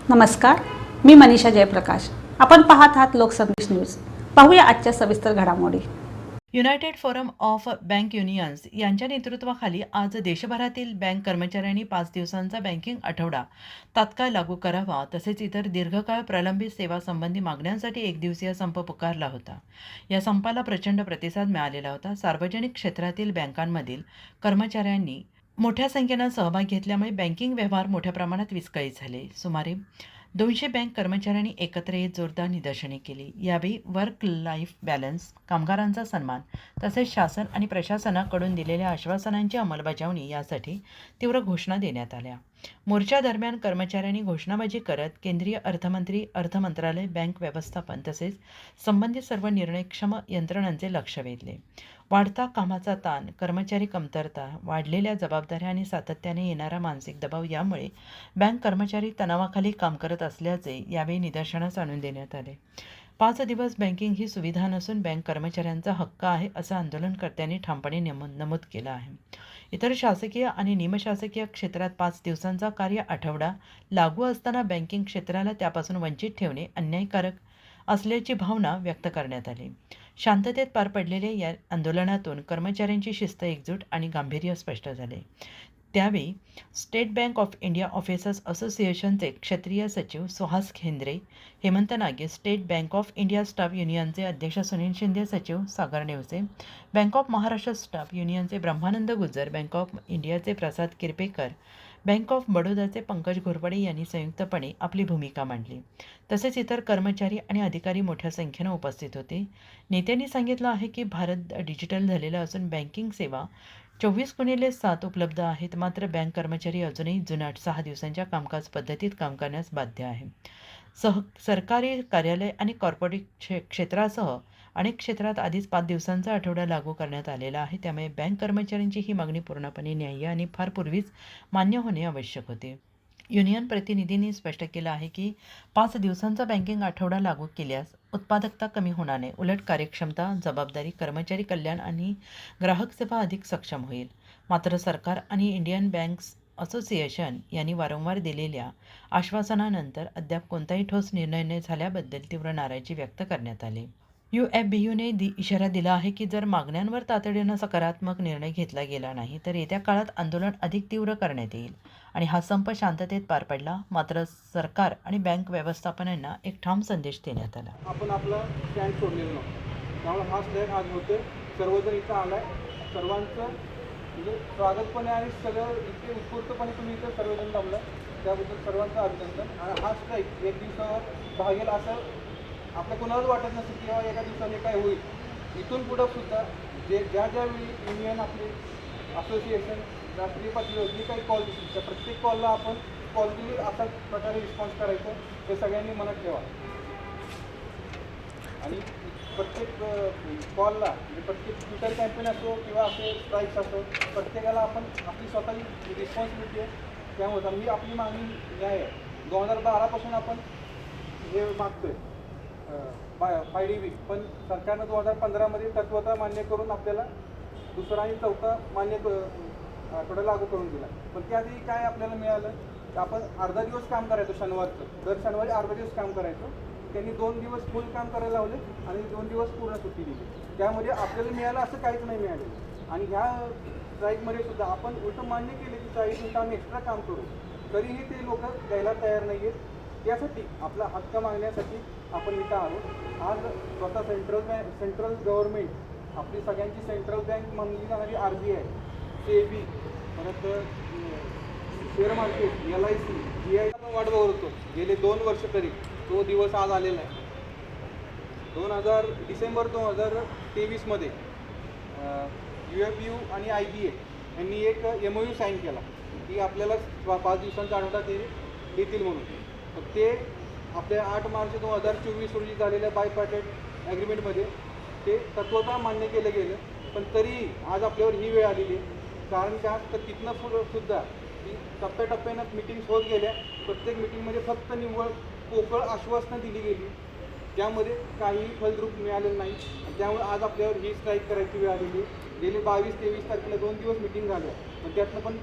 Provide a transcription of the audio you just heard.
नमस्कार, मी मनीषा जयप्रकाश. आपण पाहत आहात लोकसंदेश न्यूज. पाहूया आजच्या सविस्तर घडामोडी. United forum of bank unions यांच्या नेतृत्वाखाली आज देशभरातील बँक कर्मचाऱ्यांनी 5 दिवसांचा बँकिंग आठवडा तात्काळ लागू करावा तसेच इतर दीर्घकाळ प्रलंबित सेवासंबंधी मागण्यांसाठी एकदिवसीय संप पुकारला होता. या संपाला प्रचंड प्रतिसाद मिळालेला होता. सार्वजनिक क्षेत्रातील बँकांमधील कर्मचाऱ्यांनी मोठ्या संख्येनं सहभाग घेतल्यामुळे बँकिंग व्यवहार मोठ्या प्रमाणात विस्कळीत झाले. सुमारे 200 बँक कर्मचाऱ्यांनी एकत्र येत जोरदार निदर्शने केली. यावेळी वर्क लाईफ बॅलन्स, कामगारांचा सन्मान तसेच शासन आणि प्रशासनाकडून दिलेल्या आश्वासनांची अंमलबजावणी यासाठी तीव्र घोषणा देण्यात आल्या. मोर्चादरम्यान कर्मचाऱ्यांनी घोषणाबाजी करत केंद्रीय अर्थमंत्री, अर्थ मंत्रालय, बँक व्यवस्थापन तसेच संबंधित सर्व निर्णयक्षम यंत्रणांचे लक्ष वेधले. वाढता कामाचा ताण, कर्मचारी कमतरता, वाढलेल्या जबाबदाऱ्या आणि सातत्याने येणारा मानसिक दबाव यामुळे बँक कर्मचारी तणावाखाली काम करत असल्याचे यावेळी निदर्शनास आणून देण्यात आले. 5 दिवस बँकिंग ही सुविधा नसून बँक कर्मचाऱ्यांचा हक्क आहे असं आंदोलनकर्त्यांनी ठामपणे नमूद केलं आहे. इतर शासकीय आणि निमशासकीय क्षेत्रात 5 दिवसांचा कार्य आठवडा लागू असताना बँकिंग क्षेत्राला त्यापासून वंचित ठेवणे अन्यायकारक असल्याची भावना व्यक्त करण्यात आली. शांततेत पार पडलेल्या या आंदोलनातून कर्मचाऱ्यांची शिस्त, एकजूट आणि गांभीर्य स्पष्ट झाले. त्यावेळी State Bank of India officers असोसिएशनचे क्षेत्रीय सचिव Suhas Khendre, Hemant Nage, State Bank of India staff युनियनचे अध्यक्ष सुनील शिंदे, सचिव Sagar Nevse, Bank of Maharashtra staff युनियनचे ब्रह्मानंद गुज्जर, बँक ऑफ इंडियाचे प्रसाद किरपेकर, बँक ऑफ बडोदाचे पंकज घोरपडे यांनी संयुक्तपणे आपली भूमिका मांडली. तसेच इतर कर्मचारी आणि अधिकारी मोठ्या संख्येनं उपस्थित होते. नेत्यांनी सांगितलं आहे की भारत डिजिटल झालेला असून बँकिंग सेवा 24/7 उपलब्ध आहेत. मात्र बँक कर्मचारी अजूनही जुनाट 6 दिवसांच्या कामकाज पद्धतीत काम करण्यास बाध्य आहे. सरकारी कार्यालय आणि कॉर्पोरेट क्षेत्रासह अनेक क्षेत्रात आधीच 5 दिवसांचा आठवडा लागू करण्यात आलेला आहे. त्यामुळे बँक कर्मचाऱ्यांची ही मागणी पूर्णपणे न्याय्य आणि फार पूर्वीच मान्य होणे आवश्यक होते. युनियन प्रतिनिधींनी स्पष्ट केलं आहे की 5 दिवसांचा बँकिंग आठवडा लागू केल्यास उत्पादकता कमी होणार नाही. उलट कार्यक्षमता, जबाबदारी, कर्मचारी कल्याण आणि ग्राहक सेवा अधिक सक्षम होईल. मात्र सरकार आणि इंडियन बँक्स असोसिएशन यांनी वारंवार दिलेल्या आश्वासनानंतर अद्याप कोणताही ठोस निर्णय न झाल्याबद्दल तीव्र नाराजी व्यक्त करण्यात आली. UFBUने इशारा दिला आहे की जर मागण्यांवर तातडीनं सकारात्मक निर्णय घेतला गेला नाही तर येत्या काळात आंदोलन अधिक तीव्र करण्यात येईल आणि हा संप शांततेत पार पडला. मात्र सरकार आणि बँक व्यवस्थापनांना एक ठाम संदेश देण्यात आला. आपण आपला स्टँड सोडलेला नव्हता. त्यामुळे हा स्टँड आज होते. सर्वजण इथं आलाय. सर्वांचं म्हणजे स्वागत पण आहे आणि सगळं इतके उत्स्फूर्तपणे तुम्ही इथं सर्वजण थांबला त्याबद्दल सर्वांचं अभिनंदन. आणि हा स्ट्राईक 1 दिवसावर भागेल असं आपल्या कोणालाच वाटत नसेल किंवा एका दिवसाने काय होईल. इथून पुढं सुद्धा ज्यावेळी युनियन आपली असोसिएशन राष्ट्रीय पातळीवर जी काही कॉल दिसतील त्या प्रत्येक कॉलला आपण पॉझिटिव्हली अशा प्रकारे रिस्पॉन्स करायचं हे सगळ्यांनी मनात ठेवा. आणि प्रत्येक कॉलला म्हणजे प्रत्येक ट्विटर कॅम्पेन असो किंवा असे स्ट्राईक्स असो प्रत्येकाला आपण आपली स्वतःची रिस्पॉन्सिबिलिटी आहे. त्यामुळे मी आपली मागणी न्याय आहे. 2012पासून आपण हे मागतोय FIDB, पण सरकारनं 2015मध्ये तत्वता मान्य करून आपल्याला दुसरा आणि चौथा मान्य आठवडा लागू करून दिला. पण त्याआधी काय आपल्याला मिळालं तर आपण अर्धा दिवस काम करायचो शनिवारचं. दर शनिवारी अर्धा दिवस काम करायचो. त्यांनी 2 दिवस फुल काम करायला लावले आणि 2 दिवस पूर्ण सुट्टी दिली. त्यामध्ये आपल्याला मिळालं असं काहीच नाही मिळालं. आणि ह्या स्ट्राईकमध्ये सुद्धा आपण उलटं मान्य केले की 40 मिनिटं आम्ही एक्स्ट्रा काम करू, तरीही ते लोक द्यायला तयार नाही आहेत. त्यासाठी आपला हक्क मागण्यासाठी आपण इथं आलो. आज स्वतः सेंट्रल गव्हर्नमेंट, आपली सगळ्यांची सेंट्रल बँक म्हणली जाणारी RBI, SEBI, परत शेअर मार्केट, LIC, GI आपण वाट बघत होतो गेले 2 वर्ष तरी. तो दिवस आज आलेला आहे. डिसेंबर 2023मध्ये UFBU आणि IBA यांनी एक MOU साईन केला की आपल्याला 5 दिवसांचा आठवडा ते देतील म्हणून. ते आपल्या 8 मार्च 2024 रोजी झालेल्या बायपार्टेट ॲग्रीमेंटमध्ये ते तत्वता मान्य केलं गेलं. पण तरीही आज आपल्यावर ही वेळ आलेली आहे. कारण का तर तिथनं पुढं सुद्धा ही टप्प्याटप्प्यानं मिटिंग्स होत गेल्या. प्रत्येक मिटिंगमध्ये फक्त निव्वळ पोकळ आश्वासनं दिली गेली, त्यामध्ये काहीही फलद्रूप मिळालेलं नाही. त्यामुळे आज आपल्यावर ही स्ट्राईक करायची वेळ आलेली. गेले 22-23 तारखेला 2 दिवस मिटिंग झाल्या, पण त्यातनं पण